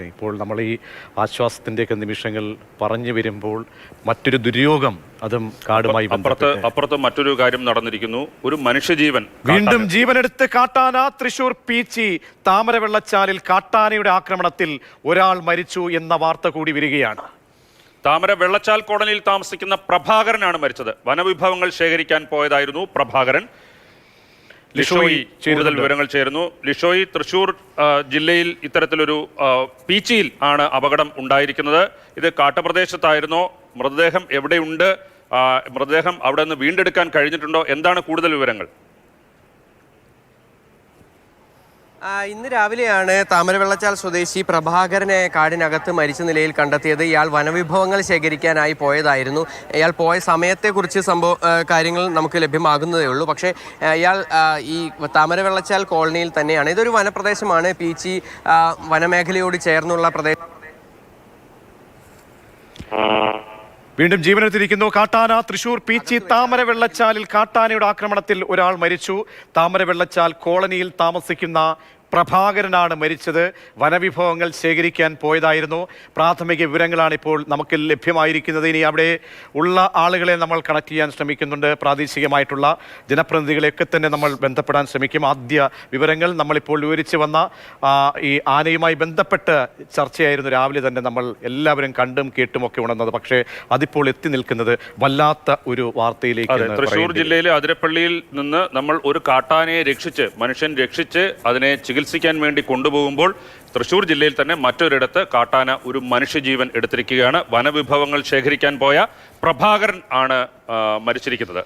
ഇപ്പോൾ നമ്മൾ ഈ ആശ്വാസത്തിൻ്റെയൊക്കെ നിമിഷങ്ങൾ പറഞ്ഞു വരുമ്പോൾ മറ്റൊരു ദുര്യോഗം അതും കാടുമായി അപ്പുറത്ത് മറ്റൊരു കാര്യം നടന്നിരിക്കുന്നു. ഒരു മനുഷ്യജീവൻ വീണ്ടും ജീവനെടുത്ത് കാട്ടാന. തൃശൂർ പീച്ചി താമരവെള്ളച്ചാലിൽ കാട്ടാനയുടെ ആക്രമണത്തിൽ ഒരാൾ മരിച്ചു എന്ന വാർത്ത കൂടി വരികയാണ്. താമര വെള്ളച്ചാൽ കോളനിയിൽ താമസിക്കുന്ന പ്രഭാകരനാണ് മരിച്ചത്. വനവിഭവങ്ങൾ ശേഖരിക്കാൻ പോയതായിരുന്നു പ്രഭാകരൻ. ലിഷോയി കൂടുതൽ വിവരങ്ങൾ ചേരുന്നു. ലിഷോയി, തൃശൂർ ജില്ലയിൽ ഇത്തരത്തിലൊരു പീച്ചിയിൽ ആണ് അപകടം ഉണ്ടായിരിക്കുന്നത്. ഇത് കാട്ടുപ്രദേശത്തായിരുന്നോ? മൃതദേഹം എവിടെയുണ്ട്? മൃതദേഹം അവിടെ നിന്ന് വീണ്ടെടുക്കാൻ കഴിഞ്ഞിട്ടുണ്ടോ? എന്താണ് കൂടുതൽ വിവരങ്ങൾ? ഇന്ന് രാവിലെയാണ് താമരവെള്ളച്ചാൽ സ്വദേശി പ്രഭാകരനെ കാടിനകത്ത് മരിച്ച നിലയിൽ കണ്ടെത്തിയത്. ഇയാൾ വനവിഭവങ്ങൾ ശേഖരിക്കാനായി പോയതായിരുന്നു. ഇയാൾ പോയ സമയത്തെക്കുറിച്ച് കാര്യങ്ങൾ നമുക്ക് ലഭ്യമാകുന്നതേ ഉള്ളൂ. പക്ഷേ ഇയാൾ ഈ താമരവെള്ളച്ചാൽ കോളനിയിൽ തന്നെയാണ്. ഇതൊരു വനപ്രദേശമാണ്. പീച്ചി വനമേഖലയോട് ചേർന്നുള്ള പ്രദേശം. വീണ്ടും ജീവനെടുത്തിരിക്കുന്നു കാട്ടാന. തൃശൂർ പീച്ചി താമരവെള്ളച്ചാലിൽ കാട്ടാനയുടെ ആക്രമണത്തിൽ ഒരാൾ മരിച്ചു. താമരവെള്ളച്ചാൽ കോളനിയിൽ താമസിക്കുന്ന പ്രഭാകരനാണ് മരിച്ചത്. വനവിഭവങ്ങൾ ശേഖരിക്കാൻ പോയതായിരുന്നു. പ്രാഥമിക വിവരങ്ങളാണ് ഇപ്പോൾ നമുക്ക് ലഭ്യമായിരിക്കുന്നത്. ഇനി അവിടെ ഉള്ള ആളുകളെ നമ്മൾ കണക്ട് ചെയ്യാൻ ശ്രമിക്കുന്നുണ്ട്. പ്രാദേശികമായിട്ടുള്ള ജനപ്രതിനിധികളെയൊക്കെ തന്നെ നമ്മൾ ബന്ധപ്പെടാൻ ശ്രമിക്കും. ആദ്യ വിവരങ്ങൾ നമ്മളിപ്പോൾ വിവരിച്ചു വന്ന ഈ ആനയുമായി ബന്ധപ്പെട്ട് ചർച്ചയായിരുന്നു രാവിലെ തന്നെ നമ്മൾ എല്ലാവരും കണ്ടും കേട്ടുമൊക്കെ ഉണർന്നത്. പക്ഷേ അതിപ്പോൾ എത്തി നിൽക്കുന്നത് വല്ലാത്ത ഒരു വാർത്തയിലേക്ക്. തൃശൂർ ജില്ലയിലെ അതിരപ്പള്ളിയിൽ നിന്ന് നമ്മൾ ഒരു കാട്ടാനയെ മനുഷ്യൻ രക്ഷിച്ച് അതിനെ ചികിത്സിക്കാൻ വേണ്ടി കൊണ്ടുപോകുമ്പോൾ തൃശൂർ ജില്ലയിൽ തന്നെ മറ്റൊരിടത്ത് കാട്ടാന ഒരു മനുഷ്യജീവൻ എടുത്തിരിക്കുകയാണ്. വനവിഭവങ്ങൾ ശേഖരിക്കാൻ പോയ പ്രഭാകരൻ ആണ് മരിച്ചിരിക്കുന്നത്.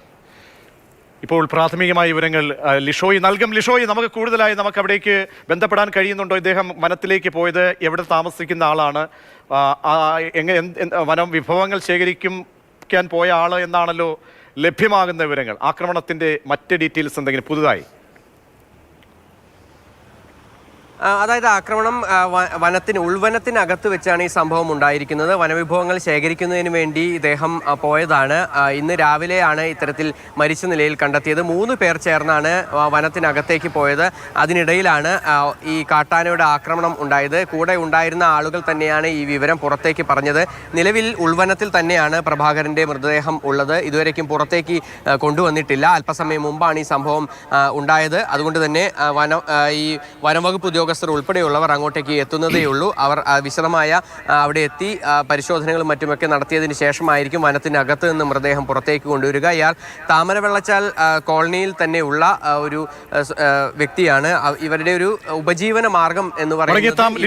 ഇപ്പോൾ പ്രാഥമികമായ വിവരങ്ങൾ ലിഷോയി നൽകും. ലിഷോയി, നമുക്ക് കൂടുതലായി അവിടേക്ക് ബന്ധപ്പെടാൻ കഴിയുന്നുണ്ടോ? ഇദ്ദേഹം വനത്തിലേക്ക് പോയത് എവിടെ താമസിക്കുന്ന ആളാണ്? വനം വിഭവങ്ങൾ ശേഖരിക്കാൻ പോയ ആള് എന്നാണല്ലോ ലഭ്യമാകുന്ന വിവരങ്ങൾ. ആക്രമണത്തിന്റെ മറ്റ് ഡീറ്റെയിൽസ് എന്തെങ്കിലും പുതുതായി? അതായത് ആക്രമണം ഉൾവനത്തിനകത്ത് വെച്ചാണ് ഈ സംഭവം ഉണ്ടായിരിക്കുന്നത്. വനവിഭവങ്ങൾ ശേഖരിക്കുന്നതിന് വേണ്ടി ഇദ്ദേഹം പോയതാണ്. ഇന്ന് രാവിലെയാണ് ഇത്തരത്തിൽ മരിച്ച നിലയിൽ കണ്ടെത്തിയത്. 3 പേർ ചേർന്നാണ് വനത്തിനകത്തേക്ക് പോയത്. അതിനിടയിലാണ് ഈ കാട്ടാനയുടെ ആക്രമണം ഉണ്ടായത്. കൂടെ ഉണ്ടായിരുന്ന ആളുകൾ തന്നെയാണ് ഈ വിവരം പുറത്തേക്ക് പറഞ്ഞത്. നിലവിൽ ഉൾവനത്തിൽ തന്നെയാണ് പ്രഭാകരന്റെ മൃതദേഹം ഉള്ളത്. ഇതുവരേക്കും പുറത്തേക്ക് കൊണ്ടുവന്നിട്ടില്ല. അല്പസമയം മുമ്പാണ് ഈ സംഭവം ഉണ്ടായത്. അതുകൊണ്ട് തന്നെ ഈ വനംവകുപ്പ് ഉദ്യോഗസ്ഥർ ഉൾപ്പെടെയുള്ളവർ അങ്ങോട്ടേക്ക് എത്തുന്നതേ ഉള്ളൂ. അവർ വിശദമായ അവിടെ എത്തി പരിശോധനകളും മറ്റുമൊക്കെ നടത്തിയതിന് ശേഷമായിരിക്കും വനത്തിനകത്ത് നിന്ന് മൃതദേഹം പുറത്തേക്ക് കൊണ്ടുവരിക. ഇയാൾ താമരവെള്ളച്ചാൽ കോളനിയിൽ തന്നെയുള്ള ഒരു വ്യക്തിയാണ്. ഇവരുടെ ഒരു ഉപജീവന മാർഗം എന്ന് പറയുന്നത്